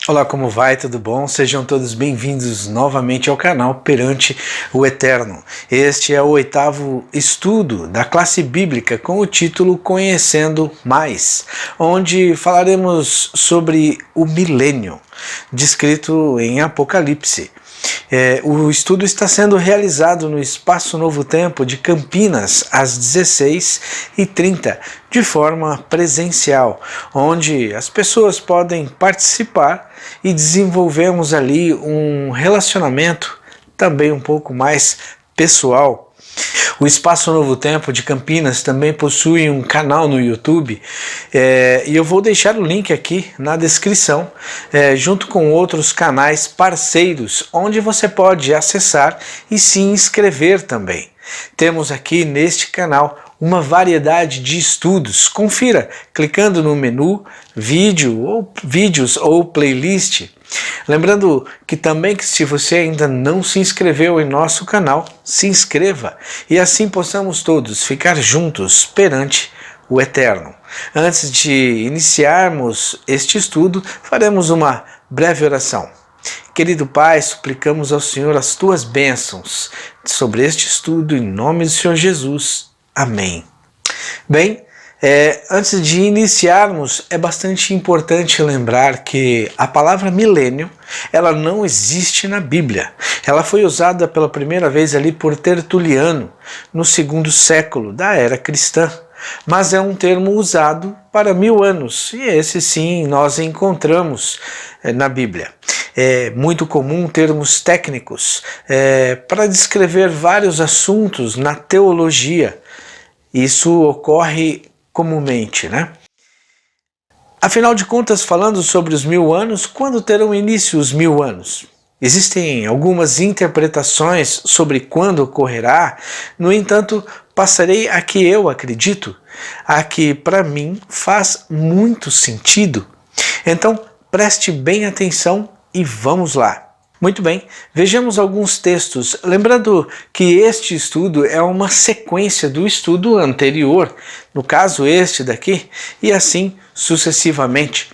Olá, como vai? Tudo bom? Sejam todos bem-vindos novamente ao canal Perante o Eterno. Este é o 8º estudo da classe bíblica com o título Conhecendo Mais, onde falaremos sobre o milênio, descrito em Apocalipse. O estudo está sendo realizado no Espaço Novo Tempo de Campinas às 16h30, de forma presencial, onde as pessoas podem participar e desenvolvermos ali um relacionamento também um pouco mais pessoal. O Espaço Novo Tempo de Campinas também possui um canal no YouTube e eu vou deixar o link aqui na descrição, junto com outros canais parceiros, onde você pode acessar e se inscrever também. Temos aqui neste canal uma variedade de estudos. Confira clicando no menu vídeos ou playlist. Lembrando que também que se você ainda não se inscreveu em nosso canal, se inscreva e assim possamos todos ficar juntos perante o Eterno. Antes de iniciarmos este estudo, faremos uma breve oração. Querido Pai, suplicamos ao Senhor as tuas bênçãos sobre este estudo em nome do Senhor Jesus. Amém. Bem, antes de iniciarmos, é bastante importante lembrar que a palavra milênio, ela não existe na Bíblia. Ela foi usada pela primeira vez ali por Tertuliano, no 2º século da era cristã, mas é um termo usado para 1000 anos, e esse sim nós encontramos na Bíblia. É muito comum termos técnicos para descrever vários assuntos na teologia. Isso ocorre comumente, né? Afinal de contas, falando sobre os 1000 anos, quando terão início os 1000 anos? Existem algumas interpretações sobre quando ocorrerá, no entanto, passarei a que eu acredito, a que para mim faz muito sentido. Então, preste bem atenção e vamos lá. Muito bem, vejamos alguns textos, lembrando que este estudo é uma sequência do estudo anterior, no caso este daqui, e assim sucessivamente.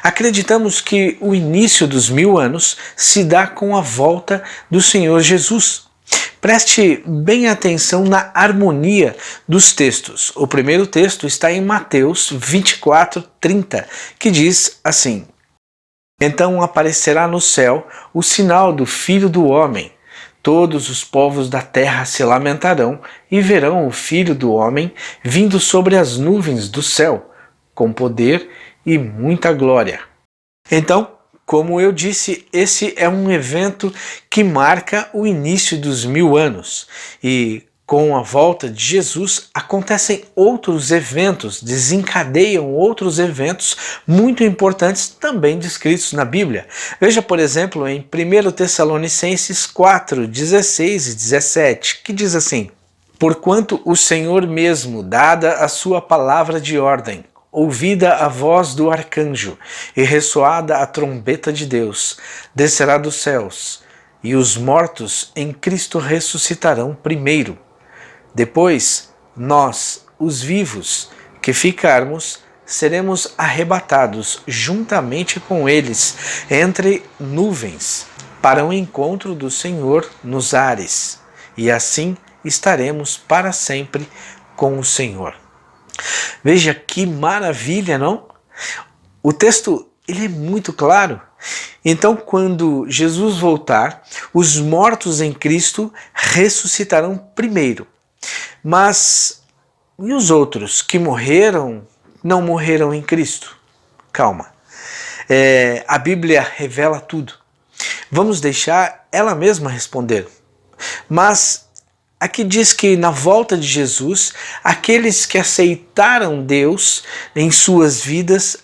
Acreditamos que o início dos 1000 anos se dá com a volta do Senhor Jesus. Preste bem atenção na harmonia dos textos. O primeiro texto está em Mateus 24:30, que diz assim: Então aparecerá no céu o sinal do Filho do Homem. Todos os povos da terra se lamentarão e verão o Filho do Homem vindo sobre as nuvens do céu, com poder e muita glória. Então, como eu disse, esse é um evento que marca o início dos 1000 anos. E com a volta de Jesus, acontecem outros eventos, desencadeiam outros eventos muito importantes também descritos na Bíblia. Veja, por exemplo, em 1 Tessalonicenses 4:16 e 17, que diz assim: Porquanto o Senhor mesmo, dada a sua palavra de ordem, ouvida a voz do arcanjo e ressoada a trombeta de Deus, descerá dos céus, e os mortos em Cristo ressuscitarão primeiro. Depois, nós, os vivos, que ficarmos, seremos arrebatados juntamente com eles entre nuvens, para o encontro do Senhor nos ares, e assim estaremos para sempre com o Senhor. Veja que maravilha, não? O texto ele é muito claro. Então, quando Jesus voltar, os mortos em Cristo ressuscitarão primeiro. Mas e os outros que morreram, não morreram em Cristo? Calma. A Bíblia revela tudo. Vamos deixar ela mesma responder. Mas aqui diz que na volta de Jesus, aqueles que aceitaram Deus em suas vidas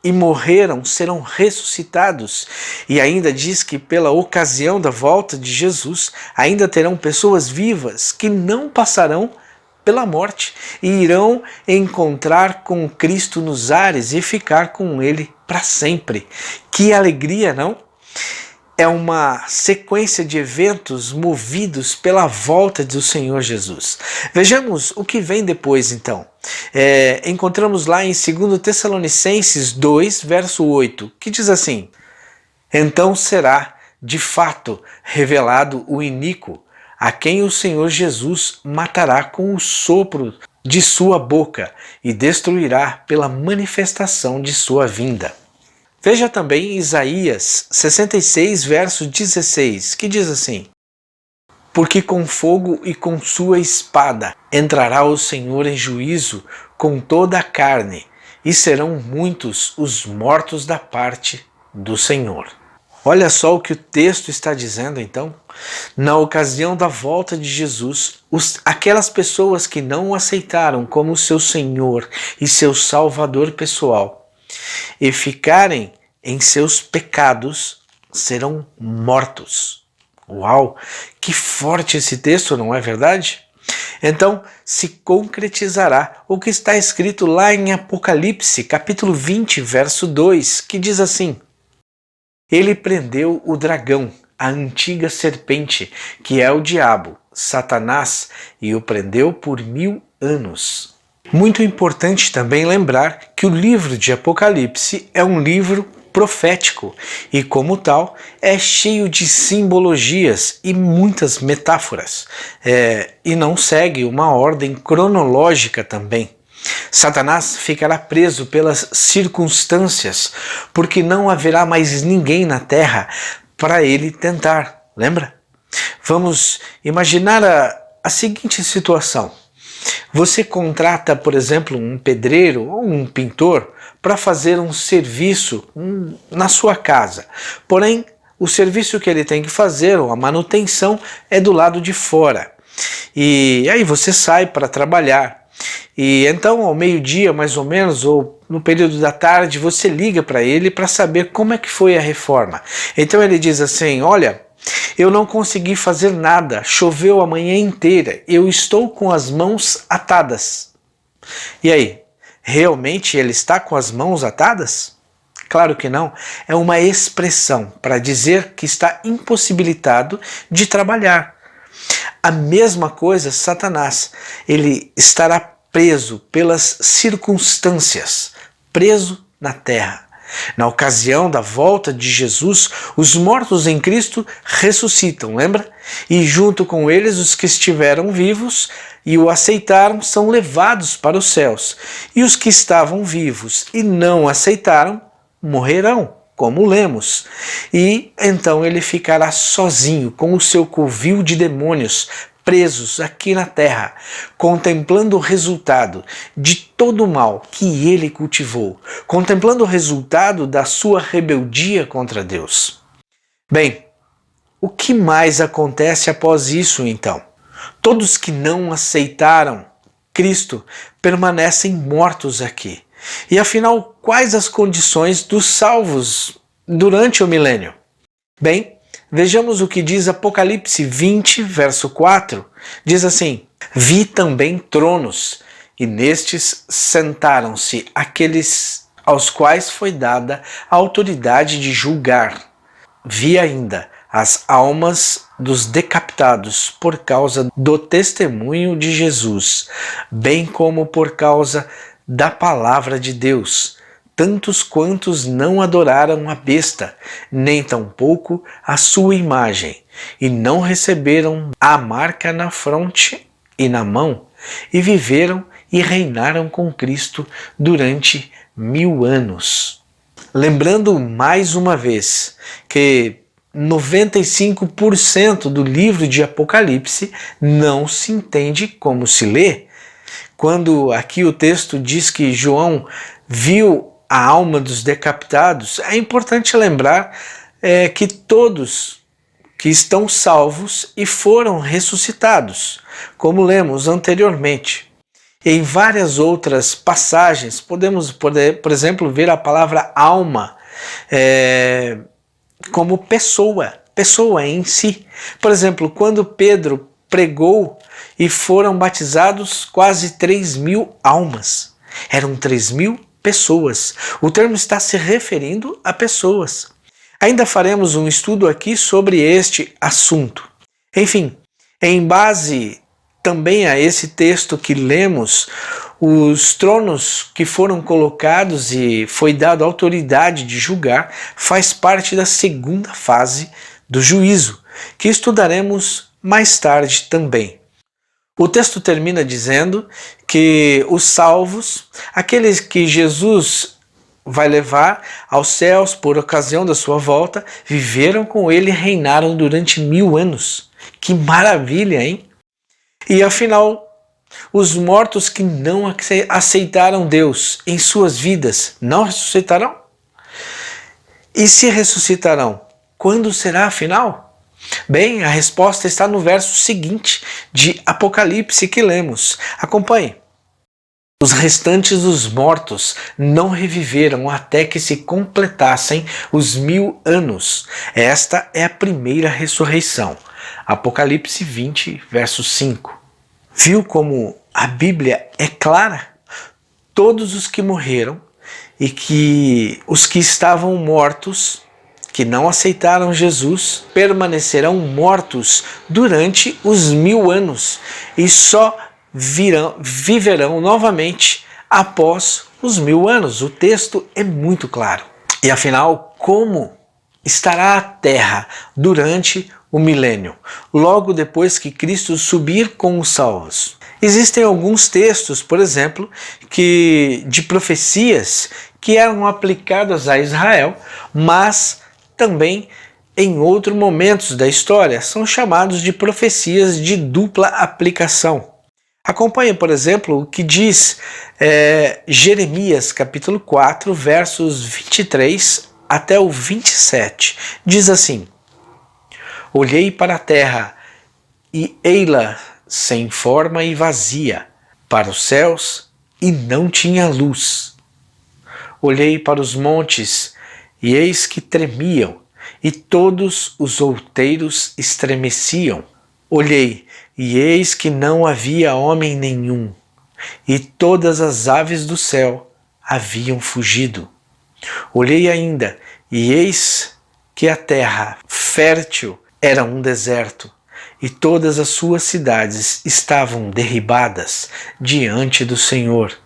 e morreram serão ressuscitados. E ainda diz que pela ocasião da volta de Jesus, ainda terão pessoas vivas que não passarão pela morte e irão encontrar com Cristo nos ares e ficar com Ele para sempre. Que alegria, não? É uma sequência de eventos movidos pela volta do Senhor Jesus. Vejamos o que vem depois, então. Encontramos lá em 2 Tessalonicenses 2, verso 8, que diz assim: Então será, de fato, revelado o iníquo, a quem o Senhor Jesus matará com o sopro de sua boca e destruirá pela manifestação de sua vinda. Veja também Isaías 66, verso 16, que diz assim: porque com fogo e com sua espada entrará o Senhor em juízo com toda a carne, e serão muitos os mortos da parte do Senhor. Olha só o que o texto está dizendo então. Na ocasião da volta de Jesus, aquelas pessoas que não o aceitaram como seu Senhor e seu Salvador pessoal e ficarem em seus pecados serão mortos. Uau, que forte esse texto, não é verdade? Então se concretizará o que está escrito lá em Apocalipse, capítulo 20, verso 2, que diz assim: ele prendeu o dragão, a antiga serpente, que é o diabo, Satanás, e o prendeu por 1000 anos. Muito importante também lembrar que o livro de Apocalipse é um livro profético e, como tal, é cheio de simbologias e muitas metáforas, e não segue uma ordem cronológica também. Satanás ficará preso pelas circunstâncias, porque não haverá mais ninguém na terra para ele tentar, lembra? Vamos imaginar a seguinte situação. Você contrata, por exemplo, um pedreiro ou um pintor para fazer um serviço na sua casa. Porém, o serviço que ele tem que fazer, ou a manutenção, é do lado de fora. E aí você sai para trabalhar. E então, ao meio-dia, mais ou menos, ou no período da tarde, você liga para ele para saber como é que foi a reforma. Então ele diz assim: olha, eu não consegui fazer nada, choveu a manhã inteira, eu estou com as mãos atadas. E aí, realmente ele está com as mãos atadas? Claro que não, é uma expressão para dizer que está impossibilitado de trabalhar. A mesma coisa Satanás, ele estará preso pelas circunstâncias, preso na terra. Na ocasião da volta de Jesus, os mortos em Cristo ressuscitam, lembra? E junto com eles os que estiveram vivos e o aceitaram são levados para os céus. E os que estavam vivos e não aceitaram morrerão, como lemos. E então ele ficará sozinho com o seu covil de demônios, presos aqui na terra, contemplando o resultado de todo o mal que ele cultivou, contemplando o resultado da sua rebeldia contra Deus. Bem, o que mais acontece após isso então? Todos que não aceitaram Cristo permanecem mortos aqui. E afinal, quais as condições dos salvos durante o milênio? Bem, vejamos o que diz Apocalipse 20, verso 4. Diz assim: vi também tronos, e nestes sentaram-se aqueles aos quais foi dada a autoridade de julgar. Vi ainda as almas dos decapitados por causa do testemunho de Jesus, bem como por causa da palavra de Deus, tantos quantos não adoraram a besta, nem tampouco a sua imagem, e não receberam a marca na fronte e na mão, e viveram e reinaram com Cristo durante 1000 anos. Lembrando mais uma vez que 95% do livro de Apocalipse não se entende como se lê. Quando aqui o texto diz que João viu a alma dos decapitados, é importante lembrar que todos que estão salvos e foram ressuscitados, como lemos anteriormente. Em várias outras passagens, podemos, por exemplo, ver a palavra alma como pessoa em si. Por exemplo, quando Pedro pregou e foram batizados quase 3.000 almas. Eram 3.000 pessoas. O termo está se referindo a pessoas. Ainda faremos um estudo aqui sobre este assunto. Enfim, em base também a esse texto que lemos, Os tronos que foram colocados e foi dado a autoridade de julgar faz parte da segunda fase do juízo, que estudaremos mais tarde também. O texto termina dizendo que os salvos, aqueles que Jesus vai levar aos céus por ocasião da sua volta, viveram com ele e reinaram durante 1000 anos. Que maravilha, hein? E afinal, os mortos que não aceitaram Deus em suas vidas não ressuscitarão? E se ressuscitarão, quando será afinal? Bem, a resposta está no verso seguinte de Apocalipse que lemos. Acompanhe. Os restantes dos mortos não reviveram até que se completassem os 1000 anos. Esta é a primeira ressurreição. Apocalipse 20, verso 5. Viu como a Bíblia é clara? Todos os que morreram e que os que estavam mortos, que não aceitaram Jesus, permanecerão mortos durante os 1000 anos e só viverão novamente após os 1000 anos. O texto é muito claro. E afinal, como estará a terra durante o milênio, logo depois que Cristo subir com os salvos? Existem alguns textos, por exemplo, de profecias que eram aplicadas a Israel, mas também em outros momentos da história são chamados de profecias de dupla aplicação. Acompanhe, por exemplo, o que diz Jeremias capítulo 4, versos 23 até o 27. Diz assim: Olhei para a terra e ei-la sem forma e vazia, para os céus e não tinha luz. Olhei para os montes e eis que tremiam, e todos os outeiros estremeciam. Olhei e eis que não havia homem nenhum, e todas as aves do céu haviam fugido. Olhei ainda e eis que a terra fértil era um deserto, e todas as suas cidades estavam derribadas diante do Senhor,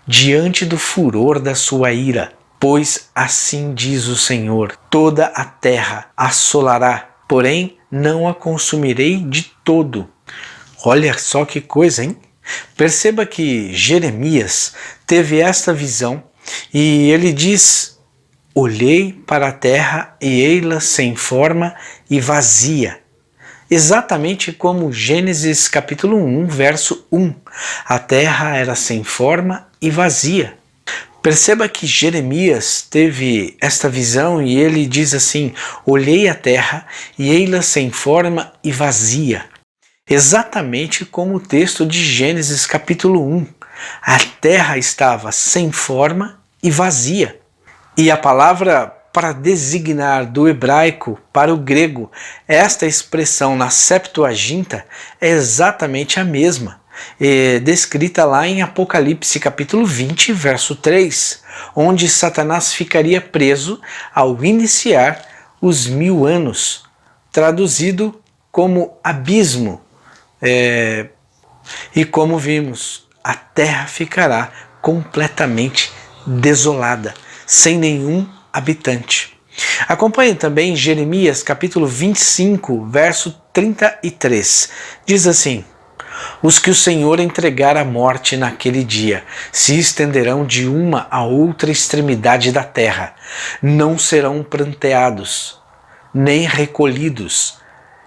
diante do furor da sua ira. Pois assim diz o Senhor: toda a terra assolará, porém não a consumirei de todo. Olha só que coisa, hein? Perceba que Jeremias teve esta visão e ele diz: olhei para a terra e ei-la sem forma e vazia. Exatamente como Gênesis capítulo 1, verso 1. A terra era sem forma e vazia. Perceba que Jeremias teve esta visão e ele diz assim: olhei a terra e ei-la sem forma e vazia. Exatamente como o texto de Gênesis capítulo 1. A terra estava sem forma e vazia. E a palavra para designar do hebraico para o grego esta expressão na Septuaginta é exatamente a mesma, descrita lá em Apocalipse capítulo 20, verso 3, onde Satanás ficaria preso ao iniciar os 1000 anos, traduzido como abismo. E como vimos, a terra ficará completamente desolada, sem nenhum habitante. Acompanhe também Jeremias capítulo 25, verso 33. Diz assim: os que o Senhor entregar à morte naquele dia se estenderão de uma a outra extremidade da terra. Não serão pranteados, nem recolhidos,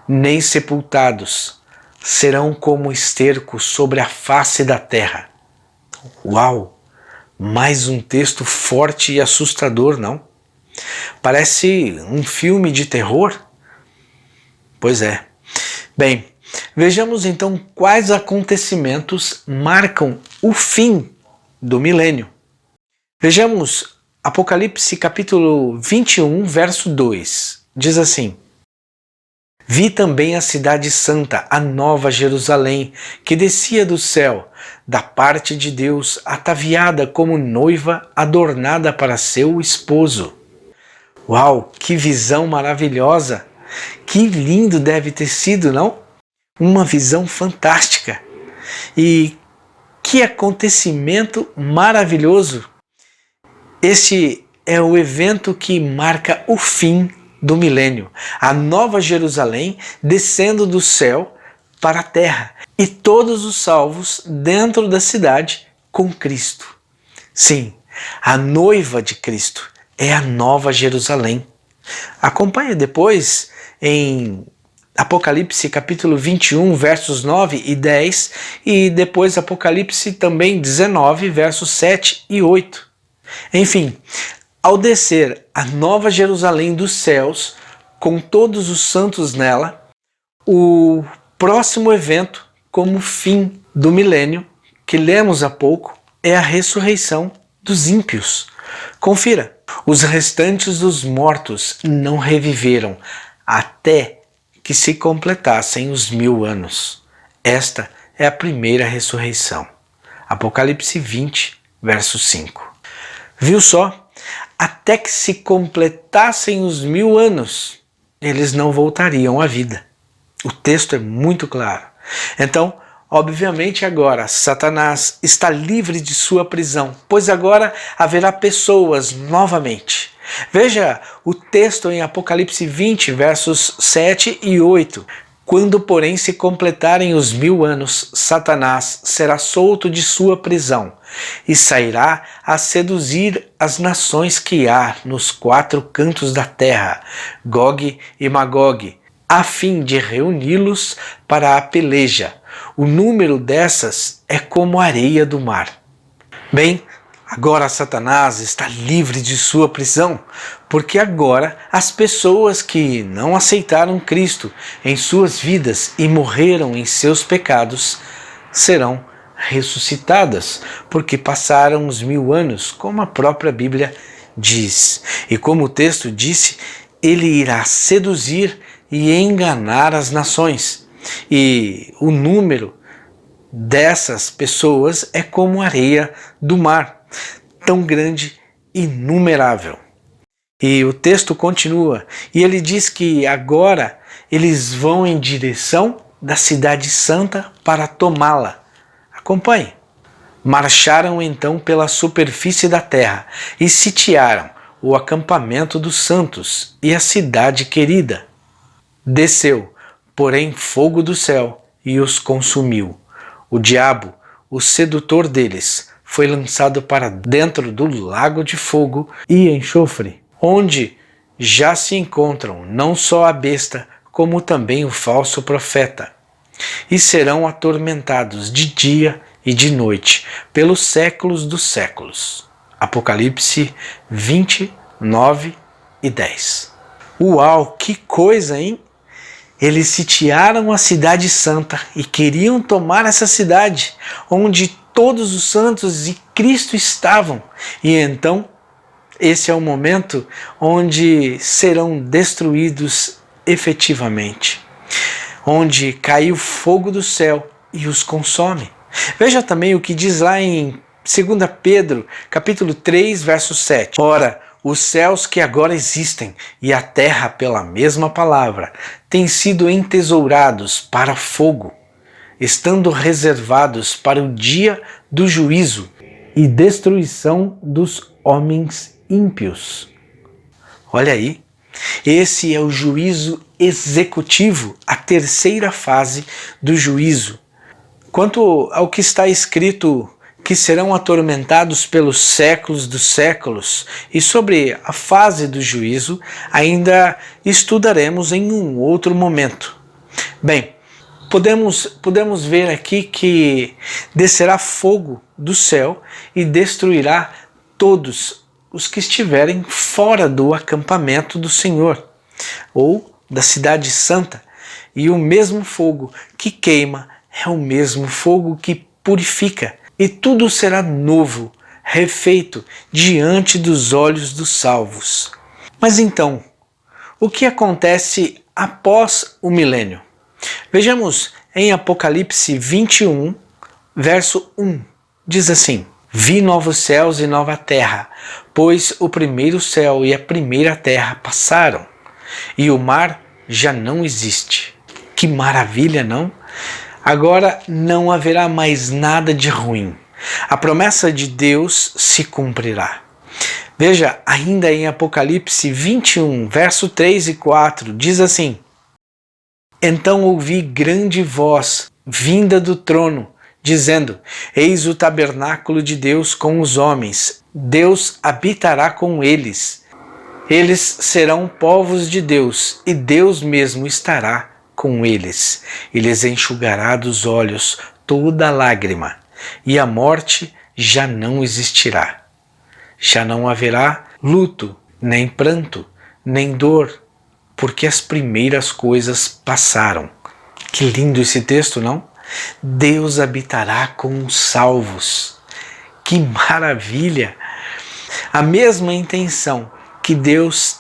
nem sepultados. Serão como esterco sobre a face da terra. Uau! Mais um texto forte e assustador, não? Parece um filme de terror? Pois é. Bem, vejamos então quais acontecimentos marcam o fim do milênio. Vejamos Apocalipse capítulo 21, verso 2. Diz assim: vi também a cidade santa, a nova Jerusalém, que descia do céu, da parte de Deus, ataviada como noiva adornada para seu esposo. Uau, que visão maravilhosa! Que lindo deve ter sido, não? Uma visão fantástica. E Que acontecimento maravilhoso! Este é o evento que marca o fim do milênio, a Nova Jerusalém descendo do céu para a terra e todos os salvos dentro da cidade com Cristo. Sim, a noiva de Cristo é a Nova Jerusalém. Acompanhe depois em Apocalipse capítulo 21, versos 9 e 10 e depois Apocalipse também 19, versos 7 e 8. Enfim, ao descer a Nova Jerusalém dos céus, com todos os santos nela, o próximo evento, como fim do milênio, que lemos há pouco, é a ressurreição dos ímpios. Confira, os restantes dos mortos não reviveram até que se completassem os 1000 anos. Esta é a primeira ressurreição. Apocalipse 20, verso 5. Viu só? Até que se completassem os 1000 anos, eles não voltariam à vida. O texto é muito claro. Então, obviamente agora, Satanás está livre de sua prisão, pois agora haverá pessoas novamente. Veja o texto em Apocalipse 20, versos 7 e 8. Quando, porém, se completarem os 1000 anos, Satanás será solto de sua prisão e sairá a seduzir as nações que há nos 4 cantos da terra, Gog e Magog, a fim de reuni-los para a peleja. O número dessas é como a areia do mar. Bem, agora Satanás está livre de sua prisão, porque agora as pessoas que não aceitaram Cristo em suas vidas e morreram em seus pecados serão ressuscitadas, porque passaram os 1000 anos, como a própria Bíblia diz. E como o texto disse, ele irá seduzir e enganar as nações. E o número dessas pessoas é como a areia do mar, tão grande e inumerável. E o texto continua, e ele diz que agora eles vão em direção da cidade santa para tomá-la. Acompanhe. Marcharam então pela superfície da terra e sitiaram o acampamento dos santos e a cidade querida. Desceu, porém, fogo do céu e os consumiu. O diabo, o sedutor deles, foi lançado para dentro do lago de fogo e enxofre, onde já se encontram não só a besta, como também o falso profeta. E serão atormentados de dia e de noite, pelos séculos dos séculos. Apocalipse 20, 9 e 10. Uau, que coisa, hein? Eles sitiaram a cidade santa e queriam tomar essa cidade, onde todos os santos e Cristo estavam. E então, esse é o momento onde serão destruídos efetivamente, onde cai o fogo do céu e os consome. Veja também o que diz lá em 2 Pedro, capítulo 3, verso 7. Ora, os céus que agora existem e a terra, pela mesma palavra, têm sido entesourados para fogo, estando reservados para o dia do juízo e destruição dos homens ímpios. Olha aí, esse é o juízo executivo, a terceira fase do juízo. Quanto ao que está escrito que serão atormentados pelos séculos dos séculos, e sobre a fase do juízo ainda estudaremos em um outro momento. Bem, podemos ver aqui que descerá fogo do céu e destruirá todos os que estiverem fora do acampamento do Senhor, ou da cidade santa, e o mesmo fogo que queima é o mesmo fogo que purifica, e tudo será novo, refeito diante dos olhos dos salvos. Mas então, o que acontece após o milênio? Vejamos em Apocalipse 21, verso 1. Diz assim: Vi novos céus e nova terra, pois o primeiro céu e a primeira terra passaram, e o mar já não existe. Que maravilha, não? Agora não haverá mais nada de ruim. A promessa de Deus se cumprirá. Veja, ainda em Apocalipse 21, verso 3 e 4, diz assim: Então ouvi grande voz vinda do trono, dizendo: Eis o tabernáculo de Deus com os homens. Deus habitará com eles. Eles serão povos de Deus, e Deus mesmo estará com eles. E lhes enxugará dos olhos toda lágrima, e a morte já não existirá. Já não haverá luto, nem pranto, nem dor, porque as primeiras coisas passaram. Que lindo esse texto, não? Deus habitará com os salvos. Que maravilha! A mesma intenção que Deus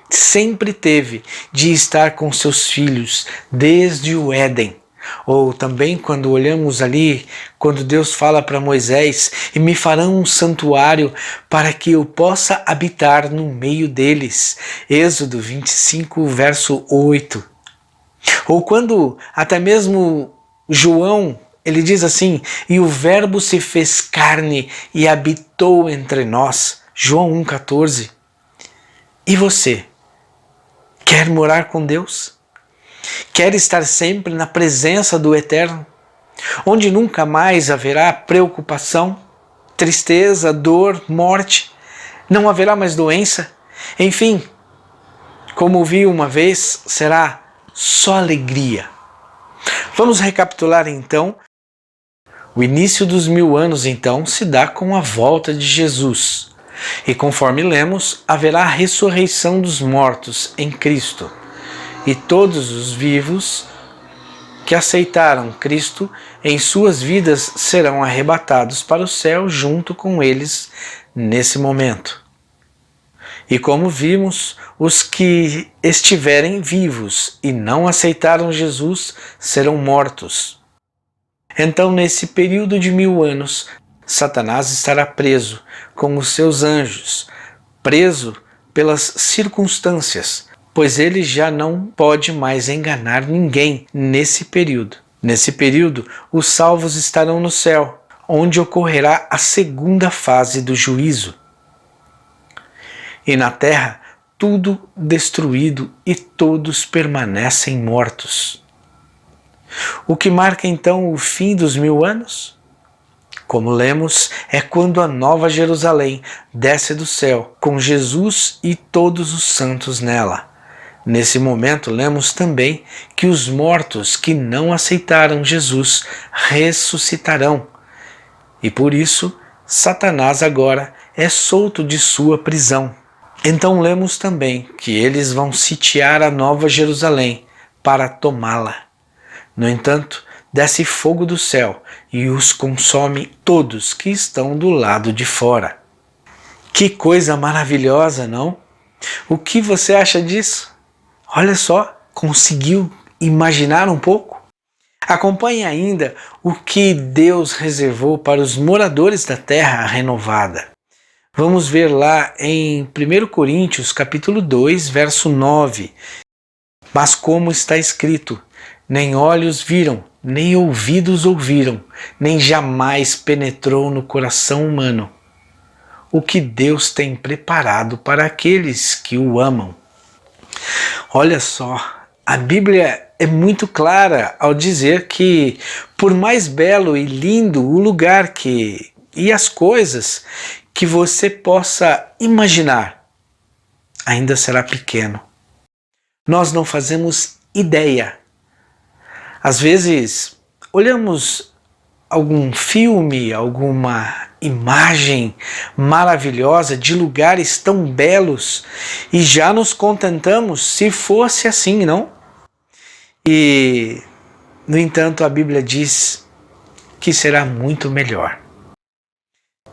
sempre teve, de estar com seus filhos desde o Éden. Ou também quando olhamos ali, quando Deus fala para Moisés: e me farão um santuário para que eu possa habitar no meio deles. Êxodo 25, verso 8. Ou quando até mesmo João, ele diz assim: e o verbo se fez carne e habitou entre nós. João 1,14. E você? Quer morar com Deus? Quer estar sempre na presença do Eterno, onde nunca mais haverá preocupação, tristeza, dor, morte, não haverá mais doença? Enfim, como vi uma vez, será só alegria. Vamos recapitular então. O início dos 1000 anos então se dá com a volta de Jesus. E conforme lemos, haverá a ressurreição dos mortos em Cristo. E todos os vivos que aceitaram Cristo em suas vidas serão arrebatados para o céu junto com eles nesse momento. E como vimos, os que estiverem vivos e não aceitaram Jesus serão mortos. Então, nesse período de 1000 anos, Satanás estará preso com os seus anjos, preso pelas circunstâncias, pois ele já não pode mais enganar ninguém nesse período. Nesse período, os salvos estarão no céu, onde ocorrerá a segunda fase do juízo. E na terra, tudo destruído e todos permanecem mortos. O que marca então o fim dos 1000 anos? Como lemos, é quando a Nova Jerusalém desce do céu, com Jesus e todos os santos nela. Nesse momento, lemos também que os mortos que não aceitaram Jesus ressuscitarão. E por isso, Satanás agora é solto de sua prisão. Então lemos também que eles vão sitiar a Nova Jerusalém para tomá-la. No entanto, desce fogo do céu e os consome todos que estão do lado de fora. Que coisa maravilhosa, não? O que você acha disso? Olha só, conseguiu imaginar um pouco? Acompanhe ainda o que Deus reservou para os moradores da terra renovada. Vamos ver lá em 1 Coríntios capítulo 2, verso 9. Mas como está escrito, nem olhos viram, nem ouvidos ouviram, nem jamais penetrou no coração humano o que Deus tem preparado para aqueles que o amam. Olha só, a Bíblia é muito clara ao dizer que, por mais belo e lindo o lugar e as coisas que você possa imaginar, ainda será pequeno. Nós não fazemos ideia. Às vezes, olhamos algum filme, alguma imagem maravilhosa de lugares tão belos e já nos contentamos se fosse assim, não? E, no entanto, a Bíblia diz que será muito melhor.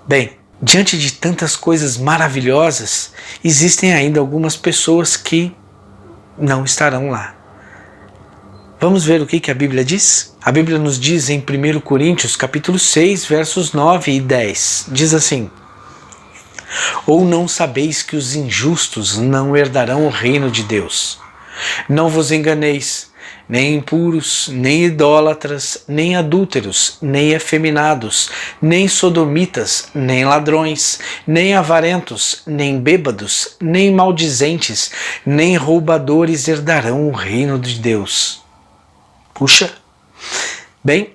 Bem, diante de tantas coisas maravilhosas, existem ainda algumas pessoas que não estarão lá. Vamos ver o que a Bíblia diz? A Bíblia nos diz em 1 Coríntios capítulo 6, versos 9 e 10. Diz assim: Ou não sabeis que os injustos não herdarão o reino de Deus? Não vos enganeis, nem impuros, nem idólatras, nem adúlteros, nem efeminados, nem sodomitas, nem ladrões, nem avarentos, nem bêbados, nem maldizentes, nem roubadores herdarão o reino de Deus. Puxa! Bem,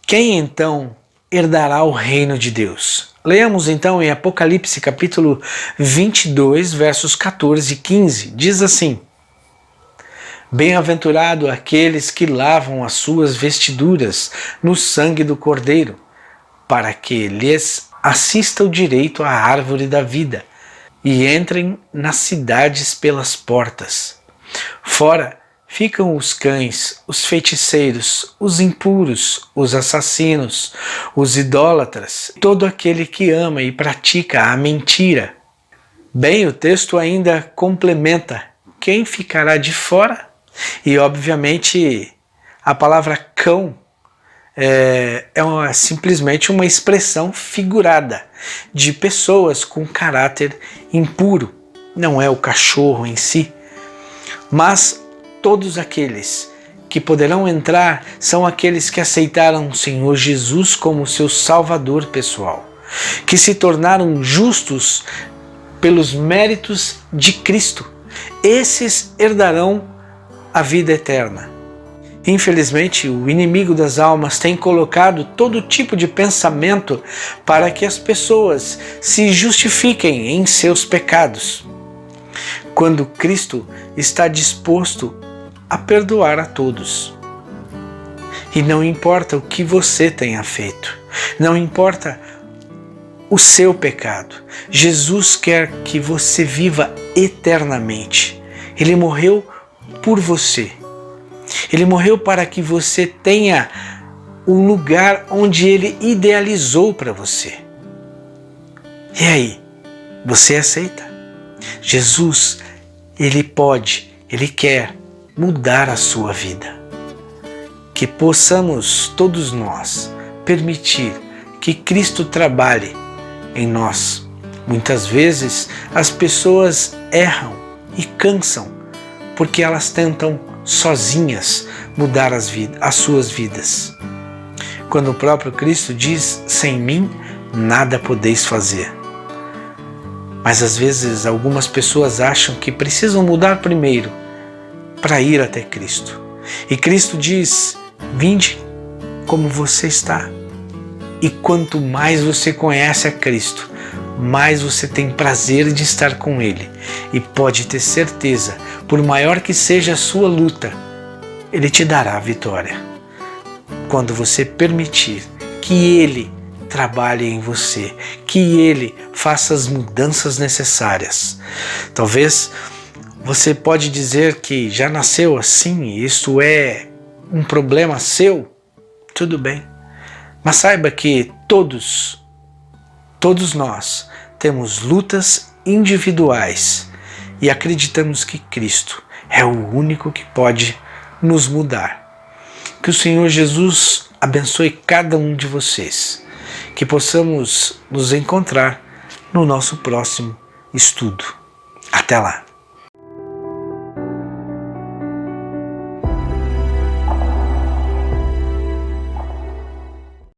quem então herdará o reino de Deus? Leamos então em Apocalipse capítulo 22, versos 14 e 15. Diz assim: Bem-aventurado aqueles que lavam as suas vestiduras no sangue do Cordeiro, para que lhes assista o direito à árvore da vida e entrem nas cidades pelas portas. Fora ficam os cães, os feiticeiros, os impuros, os assassinos, os idólatras, todo aquele que ama e pratica a mentira. Bem, o texto ainda complementa: quem ficará de fora? E obviamente a palavra cão é simplesmente uma expressão figurada de pessoas com caráter impuro. Não é o cachorro em si, mas todos aqueles que poderão entrar são aqueles que aceitaram o Senhor Jesus como seu Salvador pessoal, que se tornaram justos pelos méritos de Cristo. Esses herdarão a vida eterna. Infelizmente, o inimigo das almas tem colocado todo tipo de pensamento para que as pessoas se justifiquem em seus pecados, quando Cristo está disposto a perdoar a todos. E não importa o que você tenha feito, não importa o seu pecado, Jesus quer que você viva eternamente. Ele morreu por você. Ele morreu para que você tenha um lugar onde Ele idealizou para você. E aí, você aceita? Jesus, Ele pode, Ele quer mudar a sua vida. Que possamos todos nós permitir que Cristo trabalhe em nós. Muitas vezes as pessoas erram e cansam porque elas tentam sozinhas mudar as suas vidas, quando o próprio Cristo diz: sem mim nada podeis fazer. Mas às vezes algumas pessoas acham que precisam mudar primeiro para ir até Cristo. E Cristo diz: vinde como você está. E quanto mais você conhece a Cristo, mais você tem prazer de estar com Ele. E pode ter certeza, por maior que seja a sua luta, Ele te dará a vitória. Quando você permitir que Ele trabalhe em você, que Ele faça as mudanças necessárias. Talvez você pode dizer que já nasceu assim, isso é um problema seu. Tudo bem. Mas saiba que todos nós temos lutas individuais e acreditamos que Cristo é o único que pode nos mudar. Que o Senhor Jesus abençoe cada um de vocês. Que possamos nos encontrar no nosso próximo estudo. Até lá!